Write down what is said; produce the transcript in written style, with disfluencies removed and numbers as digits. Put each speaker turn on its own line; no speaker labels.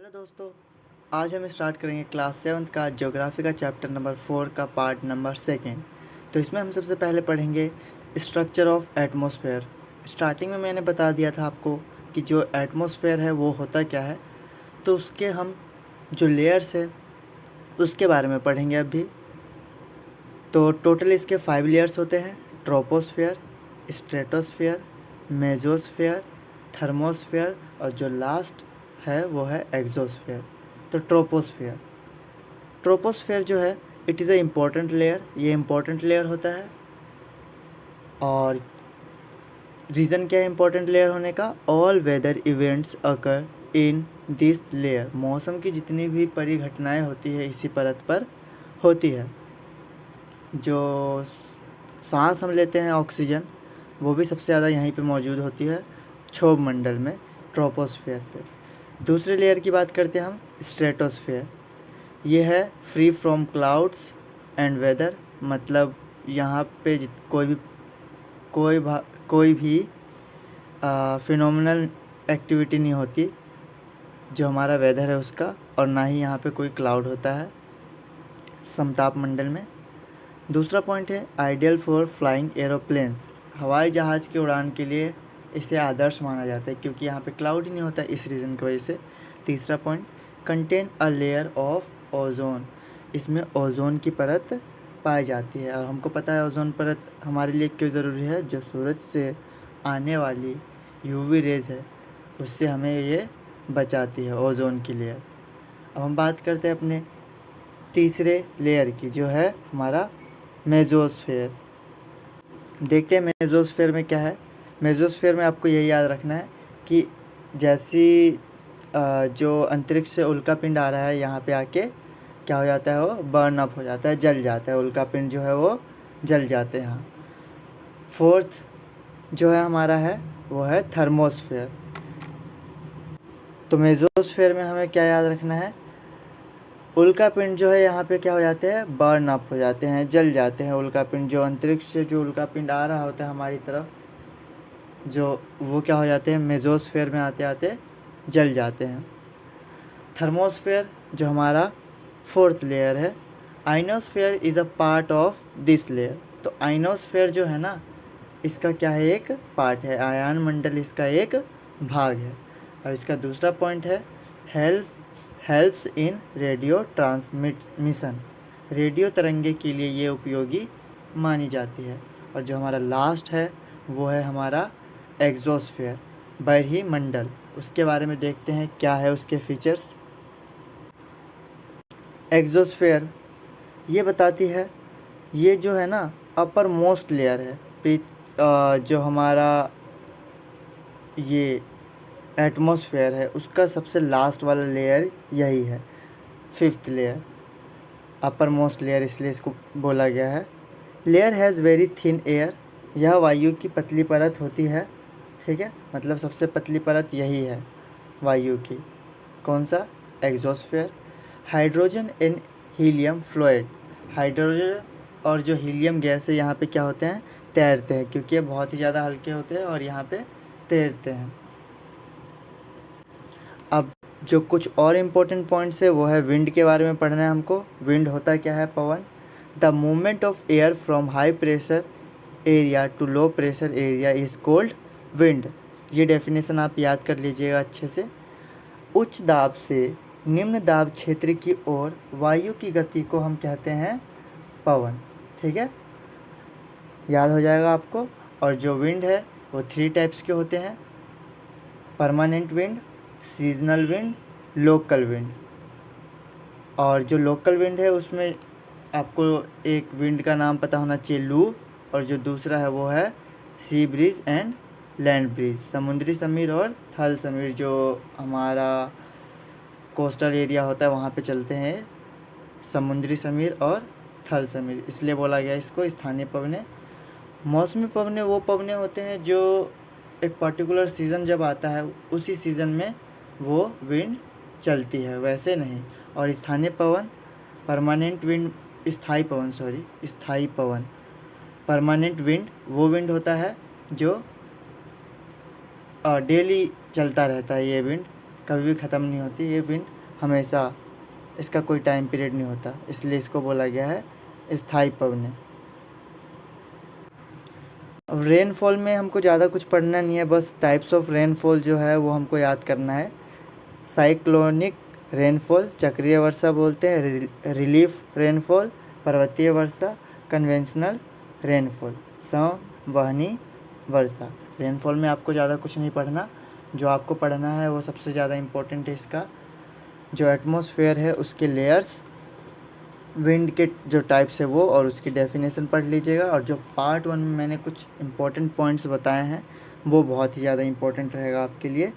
Hello दोस्तों, आज हम स्टार्ट करेंगे क्लास 7th का ज्योग्राफी का चैप्टर नंबर 4 का पार्ट नंबर 2। तो इसमें हम सबसे पहले पढ़ेंगे स्ट्रक्चर ऑफ एटमॉस्फेयर। स्टार्टिंग में मैंने बता दिया था आपको कि जो एटमॉस्फेयर है वो होता क्या है। तो उसके हम जो लेयर्स है उसके बारे में पढ़ेंगे अभी। तो टोटल इसके 5 लेयर्स होते हैं: ट्रोपोस्फेयर, स्ट्रेटोस्फेयर, मेसोस्फेयर, थर्मोस्फेयर और जो लास्ट है वो है एक्सोस्फेयर। तो ट्रोपोस्फेयर जो है it is a important layer, ये इम्पॉर्टेंट लेयर होता है। और रीज़न क्या है इम्पॉर्टेंट लेयर होने का? All weather events occur in this layer. मौसम की जितनी भी परिघटनाएं होती है इसी परत पर होती है। जो सांस हम लेते हैं ऑक्सीजन, वो भी सबसे ज़्यादा यहीं पे मौजूद होती है क्षोभ मंडल में, ट्रोपोस्फेयर पे। दूसरे लेयर की बात करते हैं हम, स्ट्रेटोस्फेयर। ये है free from clouds and weather, मतलब यहाँ पे कोई भी फिनोमिनल एक्टिविटी नहीं होती जो हमारा वेदर है उसका, और ना ही यहाँ पे कोई क्लाउड होता है समताप मंडल में। दूसरा पॉइंट है आइडियल फॉर फ्लाइंग एरोप्लेन्स। हवाई जहाज़ की उड़ान के लिए इसे आदर्श माना जाता है क्योंकि यहाँ पे क्लाउड ही नहीं होता, इस रीज़न की वजह से। तीसरा point, contain a layer of ozone. इसमें ओजोन की परत पाई जाती है और हमको पता है ओजोन परत हमारे लिए क्यों ज़रूरी है। जो सूरज से आने वाली यूवी रेज है उससे हमें ये बचाती है, ओजोन की लेयर। अब हम बात करते हैं अपने तीसरे लेयर की, जो है हमारा मेसोस्फेयर। देखते हैं मेसोस्फेयर में क्या है। मेसोस्फेयर में आपको यही याद रखना है कि जैसी जो अंतरिक्ष से उल्कापिंड आ रहा है यहाँ पे आके क्या हो जाता है, वो बर्न अप हो जाता है, जल जाता है। उल्कापिंड जो है वो जल जाते हैं यहाँ। फोर्थ जो है हमारा है वो है थर्मोस्फेयर। तो मेसोस्फेयर में हमें क्या याद रखना है, उल्कापिंड जो है यहाँ पे क्या हो जाते हैं, बर्न अप हो जाते हैं, जल जाते हैं। उल्कापिंड जो अंतरिक्ष से जो उल्कापिंड आ रहा होता है हमारी तरफ, जो वो क्या हो जाते हैं, मेसोस्फेयर में आते आते जल जाते हैं। थर्मोस्फेयर जो हमारा फोर्थ लेयर है। Ionosphere is a part of this layer. तो आइनोस्फेयर जो है ना, इसका क्या है, एक पार्ट है, आयन मंडल इसका एक भाग है। और इसका दूसरा पॉइंट है helps in radio transmission. Radio तरंगे के लिए ये उपयोगी मानी जाती है। और जो हमारा लास्ट है वो है हमारा एक्सोस्फेयर, बरही मंडल। उसके बारे में देखते हैं क्या है उसके फीचर्स। एक्सोस्फेयर ये बताती है, ये जो है ना अपर मोस्ट लेयर है। जो हमारा ये एटमॉस्फेयर है उसका सबसे लास्ट वाला लेयर यही है, fifth layer, upper most layer इसलिए इसको बोला गया है। Layer has very thin air. यह वायु की पतली परत होती है, ठीक है, मतलब सबसे पतली परत यही है वायु की। कौन सा? Exosphere. Hydrogen and helium फ्लोइड। Hydrogen और जो हीलियम गैस है यहाँ पे क्या होते हैं, तैरते हैं, क्योंकि ये बहुत ही ज़्यादा हल्के होते हैं और यहाँ पे तैरते हैं। अब जो कुछ और इम्पोर्टेंट पॉइंट्स है वो है विंड के बारे में पढ़ना है हमको। विंड होता क्या है? पवन। The movement of air from high pressure area to low pressure area is called wind. ये डेफिनेशन आप याद कर लीजिएगा अच्छे से। उच्च दाब से निम्न दाब क्षेत्र की ओर वायु की गति को हम कहते हैं पवन, ठीक है, याद हो जाएगा आपको। और जो विंड है वो 3 टाइप्स के होते हैं: permanent wind, seasonal wind, local wind. और जो लोकल विंड है उसमें आपको एक विंड का नाम पता होना चाहिए, लू। और जो दूसरा है वो है sea breeze and land breeze, समुद्री समीर और थल समीर। जो हमारा कोस्टल एरिया होता है वहाँ पे चलते हैं समुद्री समीर और थल समीर, इसलिए बोला गया इसको स्थानीय पवनें। मौसमी पवनें वो पवनें होते हैं जो एक पर्टिकुलर सीज़न जब आता है उसी सीज़न में वो विंड चलती है, वैसे नहीं। और स्थानीय पवन, परमानेंट विंड, स्थाई पवन। परमानेंट विंड वो विंड होता है जो डेली चलता रहता है ये विंड, कभी भी ख़त्म नहीं होती, ये विंड हमेशा, इसका कोई टाइम पीरियड नहीं होता, इसलिए इसको बोला गया है स्थायी पवनें। अब रेनफॉल में हमको ज़्यादा कुछ पढ़ना नहीं है, बस टाइप्स ऑफ रेनफॉल जो है वो हमको याद करना है। साइक्लोनिक रेनफॉल, चक्रीय वर्षा बोलते हैं, रिलीफ रेनफॉल, पर्वतीय वर्षा, कन्वेंशनल रेनफॉल, संवहनी वर्षा। रेनफॉल में आपको ज़्यादा कुछ नहीं पढ़ना, जो आपको पढ़ना है वो सबसे ज़्यादा इम्पोर्टेंट है इसका जो एटमॉस्फेयर है उसके लेयर्स, विंड के जो टाइप्स है वो, और उसकी डेफिनेशन पढ़ लीजिएगा। और जो पार्ट 1 में मैंने कुछ इम्पोर्टेंट पॉइंट्स बताए हैं वो बहुत ही ज़्यादा इम्पोर्टेंट रहेगा आपके लिए।